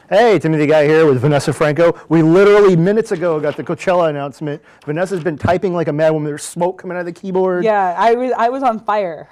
Hey, Timothy Guy here with Vanessa Franko. We literally minutes ago got the Coachella announcement. Vanessa's been typing like a mad woman. There's smoke coming out of the keyboard. Yeah, I was on fire.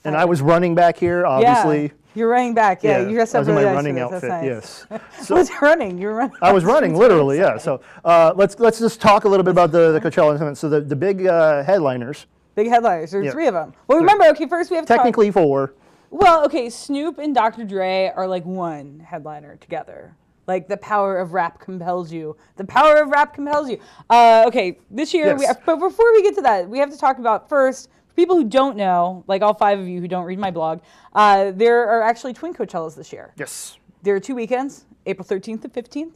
And I was running back here, obviously. Yeah, you're running back. Yeah, you dressed up really nice. I was in my running outfit, nice. yes. So, what's running? You're running. I was running, literally, yeah. So let's just talk a little bit about the Coachella announcement. So the big headliners. Big headliners. There's three of them. Well, remember, okay, first we have to technically four. Well, okay, Snoop and Dr. Dre are like one headliner together. Like the power of rap compels you. The power of rap compels you. Okay, this year, but before we get to that, we have to talk about first, for people who don't know, like all five of you who don't read my blog, there are actually twin Coachellas this year. Yes. There are 2 weekends, April 13th to 15th,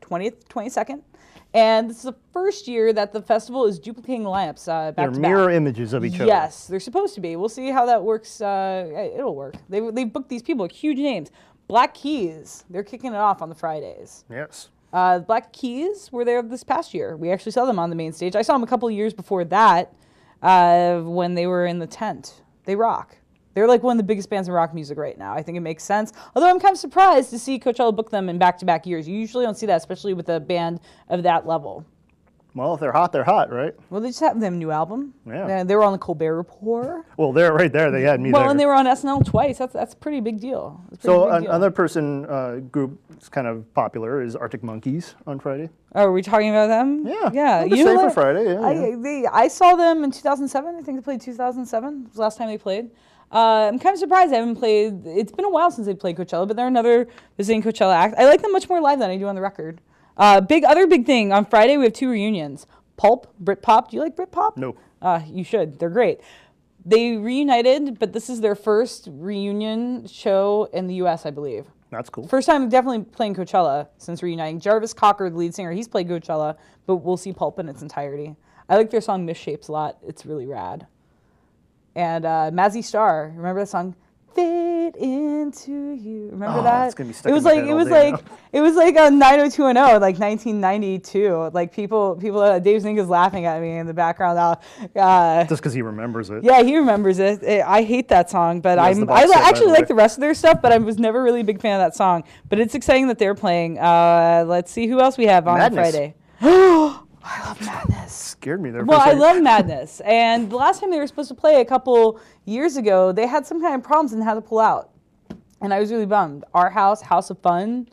20th, 22nd. And this is the first year that the festival is duplicating the lineups back to back. They're mirror images of each other. Yes, they're supposed to be. We'll see how that works. It'll work. They've booked these people, huge names. Black Keys, they're kicking it off on the Fridays. Yes. Black Keys were there this past year. We actually saw them on the main stage. I saw them a couple of years before that when they were in the tent. They rock. They're like one of the biggest bands in rock music right now. I think it makes sense. Although I'm kind of surprised to see Coachella book them in back-to-back years. You usually don't see that, especially with a band of that level. Well, if they're hot, right? Well, they just have them new album. Yeah. They were on the Colbert Report. Well, they're right there. They had me there. Well, and they were on SNL twice. That's a pretty big deal. So another group that's kind of popular is Arctic Monkeys on Friday. Oh, are we talking about them? Yeah. Yeah. You know, for Friday. Yeah. I saw them in 2007. I think they played 2007. It was the last time they played. I'm kind of surprised they haven't played. It's been a while since they played Coachella, but they're another visiting Coachella act. I like them much more live than I do on the record. Other big thing, on Friday we have 2 reunions. Pulp, Britpop. Do you like Britpop? No. You should. They're great. They reunited, but this is their first reunion show in the U.S., I believe. That's cool. First time definitely playing Coachella since reuniting. Jarvis Cocker, the lead singer, he's played Coachella, but we'll see Pulp in its entirety. I like their song Misshapes a lot. It's really rad. And Mazzy Star, remember that song? Fade into you. Remember that? It's gonna be stuck in my head all day now. It was like a 90210, like 1992. Like people. Dave Zink is laughing at me in the background now. Just because he remembers it. Yeah, he remembers it. I hate that song, but I actually like the rest of their stuff. But I was never really a big fan of that song. But it's exciting that they're playing. Let's see who else we have on Friday. I love Madness. Scared me there. Well, I love Madness. And the last time they were supposed to play a couple years ago, they had some kind of problems and had to pull out. And I was really bummed. Our House, House of Fun.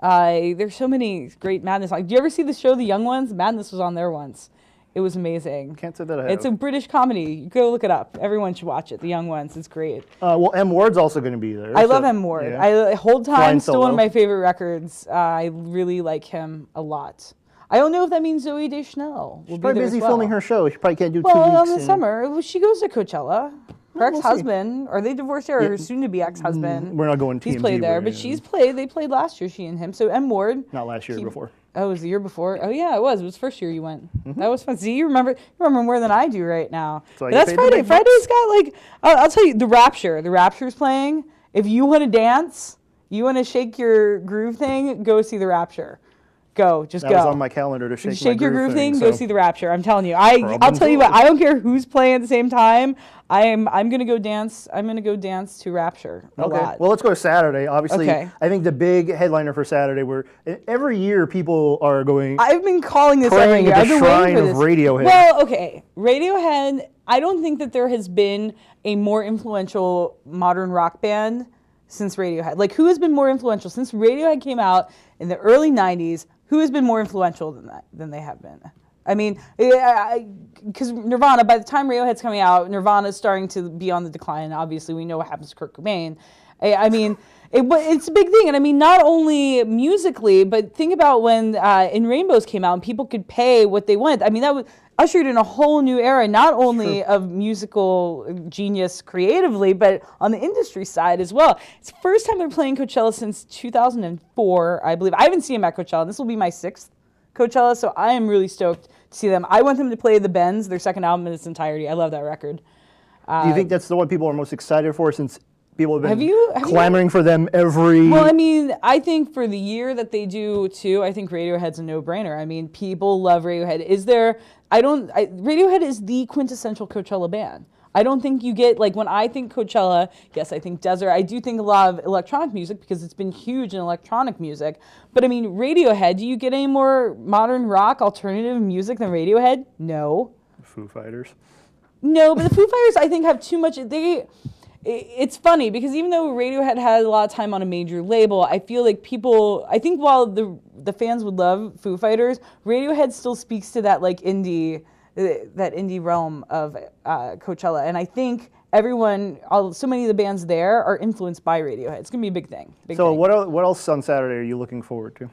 There's so many great Madness songs. Do you ever see the show The Young Ones? Madness was on there once. It was amazing. Can't say that I have. It's a British comedy. Go look it up. Everyone should watch it. The Young Ones. It's great. Well, M. Ward's also going to be there. I love M. Ward. Yeah. Hold Time, still one of my favorite records. I really like him a lot. I don't know if that means Zooey Deschanel will She's be probably there busy as well. filming her show. She probably can't do 2 well, weeks. in the summer, she goes to Coachella. Her ex-husband, are they divorced or her soon-to-be ex-husband? We're not going TMZ. He's played there, but she's played. They played last year, she and him. So M. Ward. Not last year, before. Oh, it was the year before? Oh, yeah, it was. It was the first year you went. That was fun. See, you remember more than I do right now. So but that's Friday. Friday's got, like, I'll tell you, The Rapture. The Rapture's playing. If you want to dance, you want to shake your groove thing, go see The Rapture. Go, just go. That was on my calendar to shake your groove thing. So. Go see The Rapture. I'm telling you. I'll tell you what. I don't care who's playing at the same time. I'm gonna go dance. I'm gonna go dance to Rapture a lot. Well, let's go to Saturday. Obviously, okay. I think the big headliner for Saturday. Every year people are going. I've been calling this every year. I've been waiting for this. Radiohead. Well, okay, Radiohead. I don't think that there has been a more influential modern rock band since Radiohead. Like, who has been more influential since Radiohead came out in the early '90s? Who has been more influential than they have been? I mean, because Nirvana, by the time Radiohead's coming out, Nirvana's starting to be on the decline. Obviously, we know what happens to Kurt Cobain. I mean, it's a big thing. And I mean, not only musically, but think about when In Rainbows came out and people could pay what they wanted. I mean, that was ushered in a whole new era, not only of musical genius creatively, but on the industry side as well. It's the first time they're playing Coachella since 2004, I believe. I haven't seen them at Coachella. This will be my 6th Coachella, so I am really stoked to see them. I want them to play The Bends, their second album in its entirety. I love that record. Do you think that's the one people are most excited for, since people have been clamoring for them every... Well, I mean, I think for the year that they do, too, I think Radiohead's a no-brainer. I mean, people love Radiohead. Radiohead is the quintessential Coachella band. I don't think you get, like, when I think Coachella, yes, I think desert. I do think a lot of electronic music because it's been huge in electronic music. But I mean, Radiohead, do you get any more modern rock alternative music than Radiohead? No. Foo Fighters. No, but the Foo Fighters, I think, have too much. It's funny because even though Radiohead had a lot of time on a major label, I feel like I think while the fans would love Foo Fighters, Radiohead still speaks to that like indie realm of Coachella, and I think so many of the bands there are influenced by Radiohead. It's gonna be a big thing. What else on Saturday are you looking forward to?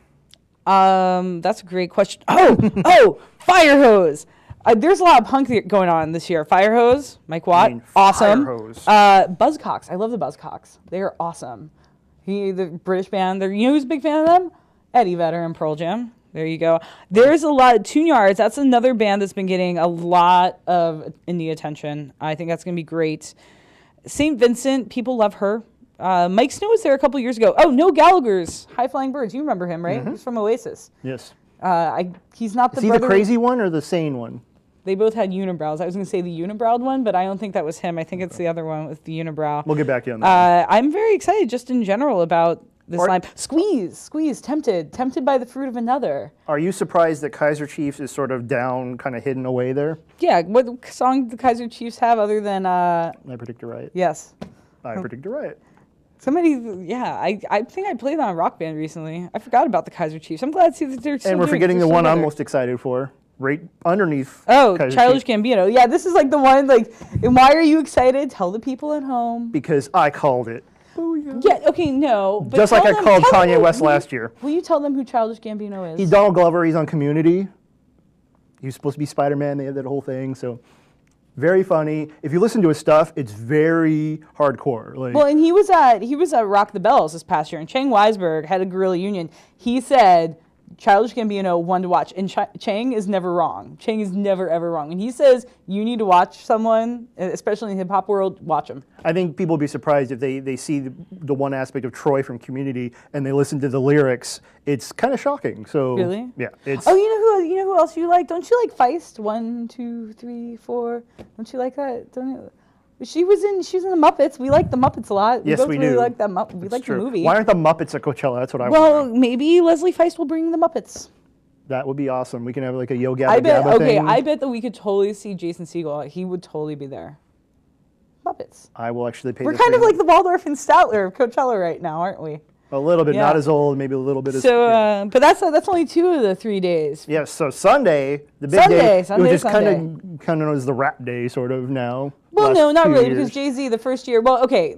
That's a great question. Oh, Fire Hose. There's a lot of punk going on this year. Fire Hose, Mike Watt, awesome. Fire Hose. Buzzcocks, I love the Buzzcocks. They are awesome. The British band. You know who's a big fan of them? Eddie Vedder and Pearl Jam. There you go. There's a lot of Tune Yards. That's another band that's been getting a lot of indie attention. I think that's going to be great. St. Vincent, people love her. Mike Snow was there a couple years ago. Oh, Noel Gallagher's High Flying Birds. You remember him, right? Mm-hmm. He's from Oasis. Yes. He's not the Is he the crazy one or the sane one? They both had unibrows. I was going to say the unibrowed one, but I don't think that was him. I think it's the other one with the unibrow. We'll get back to you on that. I'm very excited just in general about this line. Squeeze, tempted by the fruit of another. Are you surprised that Kaiser Chiefs is sort of down, kind of hidden away there? Yeah, what song do the Kaiser Chiefs have other than... I Predict a Riot. Yes. I Predict a Riot. I think I played on a Rock Band recently. I forgot about the Kaiser Chiefs. I'm glad to see that they're still And we're doing it. forgetting the They're one still I'm together. most excited for, right underneath Childish Chiefs. Gambino. Yeah, this is like the one, like, and why are you excited? Tell the people at home. Because I called it. Yeah, okay, no. But Just like I called tell them Kanye West last year. Will you tell them who Childish Gambino is? He's Donald Glover. He's on Community. He was supposed to be Spider-Man. They had that whole thing. So very funny. If you listen to his stuff, it's very hardcore. Like, Well, and he was at Rock the Bells this past year, and Chang Weisberg, head of Guerrilla Union, he said Childish Gambino, one to watch. And Chang is never wrong. Chang is never, ever wrong. And he says you need to watch someone, especially in the hip-hop world, watch him. I think people would be surprised if they see the one aspect of Troy from Community and they listen to the lyrics. It's kind of shocking. So Really? Yeah. It's, Oh, you know who else you like? Don't you like Feist? 1, 2, 3, 4. Don't you like that? Don't you? She was in the Muppets. We like the Muppets a lot. Yes, both we really do. like that. We it's like true. the movie. Why aren't the Muppets at Coachella? That's what I Well, want. maybe Leslie Feist will bring the Muppets. That would be awesome. We can have like a Yo Gabba I bet. Gabba Okay, thing. I bet that we could totally see Jason Segel. He would totally be there. Muppets. I will actually pay. We're kind of like the Waldorf and Statler of Coachella right now, aren't we? a little bit, Yeah. not as old, maybe a little bit as. So, yeah. but that's only 2 of the 3 days. Yeah, so Sunday, the big Sunday, day, Sunday, which is Sunday. kind of known as the rap day, sort of now. Well, last no, not 2 really, years. because Jay-Z, the first year. Well, okay,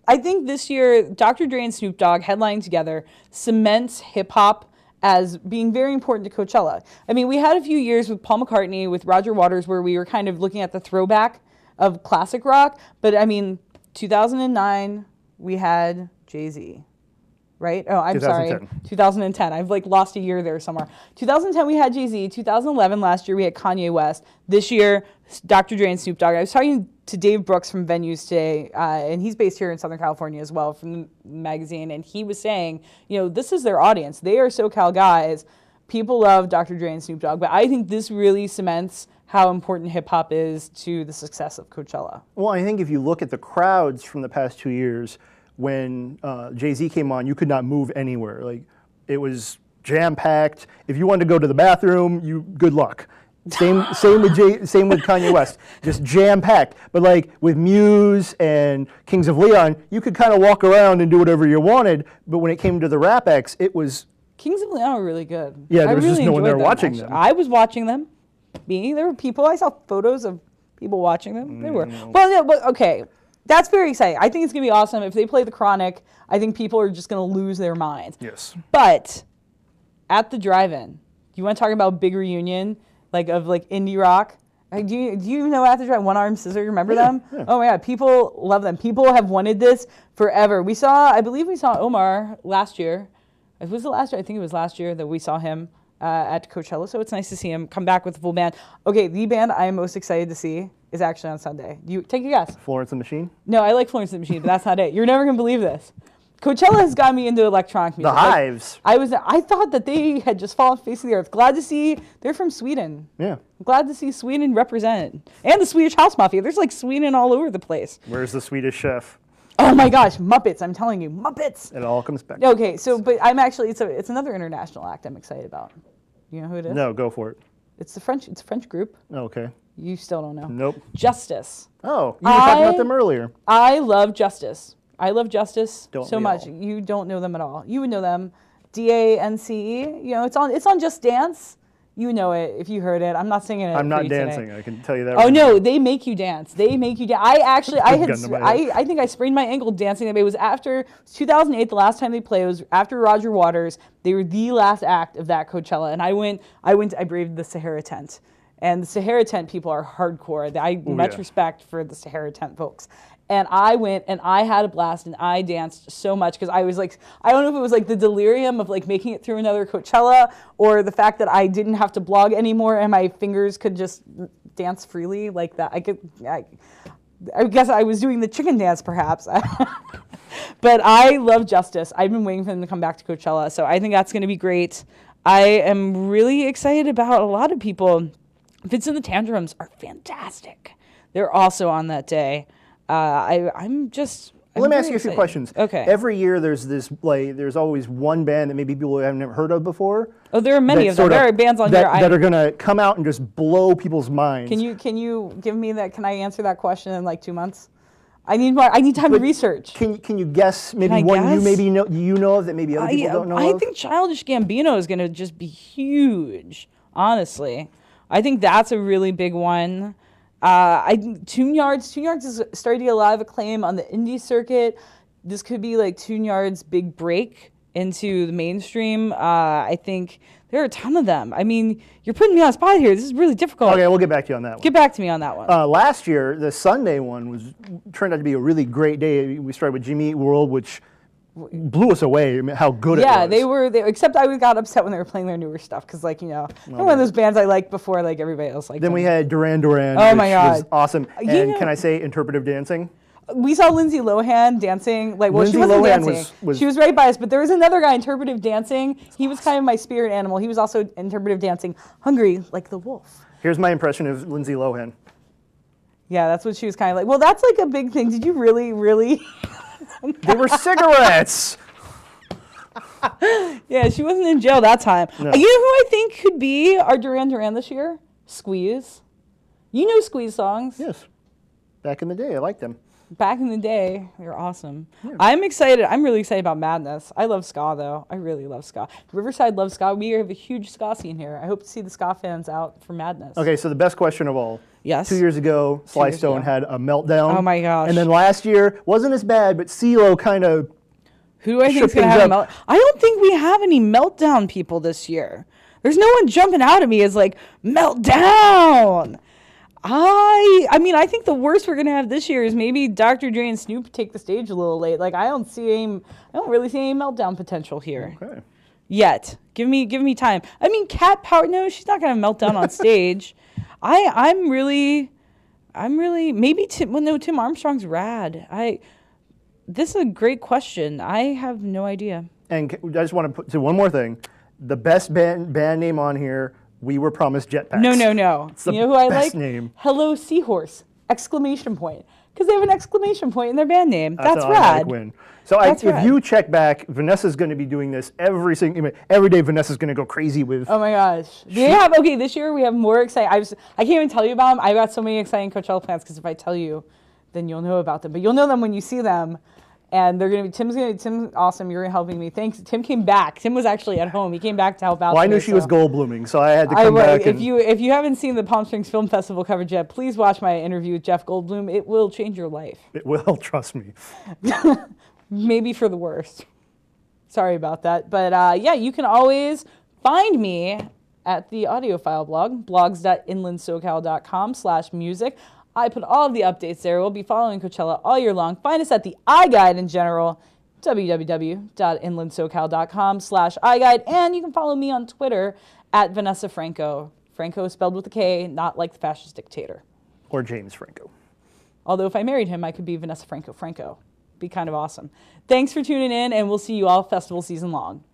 I think this year, Dr. Dre and Snoop Dogg headlining together cements hip hop as being very important to Coachella. I mean, we had a few years with Paul McCartney, with Roger Waters, where we were kind of looking at the throwback of classic rock. But I mean, 2009, we had Jay-Z. Right? Oh, I'm sorry. 2010. I've like lost a year there somewhere. 2010 we had Jay-Z. 2011 last year we had Kanye West. This year, Dr. Dre and Snoop Dogg. I was talking to Dave Brooks from Venues today, and he's based here in Southern California as well from the magazine. And he was saying, you know, this is their audience. They are SoCal guys. People love Dr. Dre and Snoop Dogg, but I think this really cements how important hip hop is to the success of Coachella. Well, I think if you look at the crowds from the past 2 years, when Jay-Z came on, you could not move anywhere. Like, it was jam-packed. If you wanted to go to the bathroom, good luck. Same with Kanye West, just jam-packed. But like with Muse and Kings of Leon, you could kind of walk around and do whatever you wanted. But when it came to the rap acts, it was Kings of Leon were really good. Yeah, there was I just really no one there enjoyed them, watching actually. them. I was watching them. There were people. I saw photos of people watching them. They were well, no, but okay. That's very exciting. I think it's going to be awesome. If they play the Chronic, I think people are just going to lose their minds. Yes. But at the drive-in, you want to talk about big reunion, like of like indie rock? Like, do you know at the drive-in, One Arm Scissor? Remember them? Yeah. Oh my God, people love them. People have wanted this forever. I believe we saw Omar last year. Was it last year? I think it was last year that we saw him at Coachella. So it's nice to see him come back with the full band. Okay, the band I am most excited to see is actually on Sunday. You take a guess. Florence and the Machine. No, I like Florence and the Machine, but that's not it. You're never gonna believe this. Coachella has got me into electronic music. The Hives. I thought that they had just fallen face of the earth. Glad to see they're from Sweden. Yeah. Glad to see Sweden represented. And the Swedish House Mafia. There's like Sweden all over the place. Where's the Swedish chef? Oh my gosh, Muppets, I'm telling you, Muppets. It all comes back. Okay, so, but I'm actually, it's another international act I'm excited about. You know who it is? No, go for it. It's a French group. Okay. You still don't know. Nope. Justice. Oh, you were talking about them earlier. I love Justice. I love Justice Don't so we much. all? You don't know them at all. You would know them. DANCE. You know, it's on Just Dance. You know it if you heard it. I'm not singing it. I'm for not you today. dancing. I can tell you that. Oh right no, now. they make you dance. They make you dance. I Gun to my head. I think I sprained my ankle dancing. It was after 2008, the last time they played. It was after Roger Waters. They were the last act of that Coachella, and I braved the Sahara tent. And the Sahara tent people are hardcore. I much respect for the Sahara tent folks. And I went and I had a blast and I danced so much because I was like, I don't know if it was like the delirium of like making it through another Coachella or the fact that I didn't have to blog anymore and my fingers could just dance freely like that. I guess I was doing the chicken dance perhaps. But I love Justice. I've been waiting for them to come back to Coachella. So I think that's going to be great. I am really excited about a lot of people. Fits in the Tantrums are fantastic. They're also on that day. I'm Let me ask you a few questions. Okay. Every year there's always one band that maybe people haven't never heard of before. Oh, there are many of them. There are bands on here that are gonna come out and just blow people's minds. Can you give me that? Can I answer that question in like 2 months? I need more. I need time to research. Can you guess maybe one you know of that maybe other people don't know of? I think Childish Gambino is gonna just be huge. Honestly, I think that's a really big one. Tune Yards is starting to get a lot of acclaim on the indie circuit. This could be like Tune Yards' big break into the mainstream. I think there are a ton of them. I mean, you're putting me on the spot here. This is really difficult. Okay, we'll get back to you on that one. Get back to me on that one. Last year, the Sunday one turned out to be a really great day. We started with Jimmy Eat World, which blew us away. I mean, how good it was. Yeah, they were. Except I got upset when they were playing their newer stuff because, like, they're one of those bands I liked before, like everybody else liked. Then we had Duran Duran. Oh my God, was awesome! And can I say interpretive dancing? We saw Lindsay Lohan dancing. Like, well, Lindsay she wasn't Lohan dancing. She was right by us, but there was another guy interpretive dancing. He was kind of my spirit animal. He was also interpretive dancing, hungry like the wolf. Here's my impression of Lindsay Lohan. Yeah, that's what she was kind of like. Well, that's like a big thing. Did you really? They were cigarettes. Yeah, she wasn't in jail that time. No. You know who I think could be our Duran Duran this year? Squeeze. You know Squeeze songs. Yes. Back in the day, I liked them. Back in the day, they were awesome. Yeah. I'm excited. I'm really excited about Madness. I love ska, though. I really love ska. Riverside loves ska. We have a huge ska scene here. I hope to see the ska fans out for Madness. Okay, so the best question of all. Yes. 2 years ago, Sly Stone had a meltdown. Oh, my gosh. And then last year, wasn't as bad, but CeeLo kind of Who do I think is going to have a meltdown? I don't think we have any meltdown people this year. There's no one jumping out at me as like, meltdown! I mean, I think the worst we're gonna have this year is maybe Dr. Dre and Snoop take the stage a little late. Like, I don't really see any meltdown potential here. Okay. Yet. Give me time. I mean, Cat Power. No, she's not gonna melt down on stage. I'm really maybe Tim Armstrong's rad. This is a great question. I have no idea. And I just want to put one more thing. The best band name on here. We were promised jetpacks. No. It's the you know who I best like? Name. Hello Seahorse! Exclamation point. Because they have an exclamation point in their band name. That's rad. Win. So if you check back, Vanessa's going to be doing this every day. Vanessa's going to go crazy with. Oh my gosh! This year we have more exciting. I can't even tell you about them. I've got so many exciting Coachella plans because if I tell you, then you'll know about them. But you'll know them when you see them. And they're gonna be Tim's awesome. You're helping me. Thanks. Tim came back. Tim was actually at home. He came back to help out. Well, I knew she was gold blooming, so I had to come back. If you haven't seen the Palm Springs Film Festival coverage yet, please watch my interview with Jeff Goldblum. It will change your life. It will. Trust me. Maybe for the worst. Sorry about that, but you can always find me at the audiophile blog, blogs.inlandsocal.com/music. I put all of the updates there. We'll be following Coachella all year long. Find us at the iGuide in general, www.inlandsocal.com/iGuide. And you can follow me on Twitter at Vanessa Franko. Franco spelled with a K, not like the fascist dictator. Or James Franco. Although if I married him, I could be Vanessa Franco. be kind of awesome. Thanks for tuning in, and we'll see you all festival season long.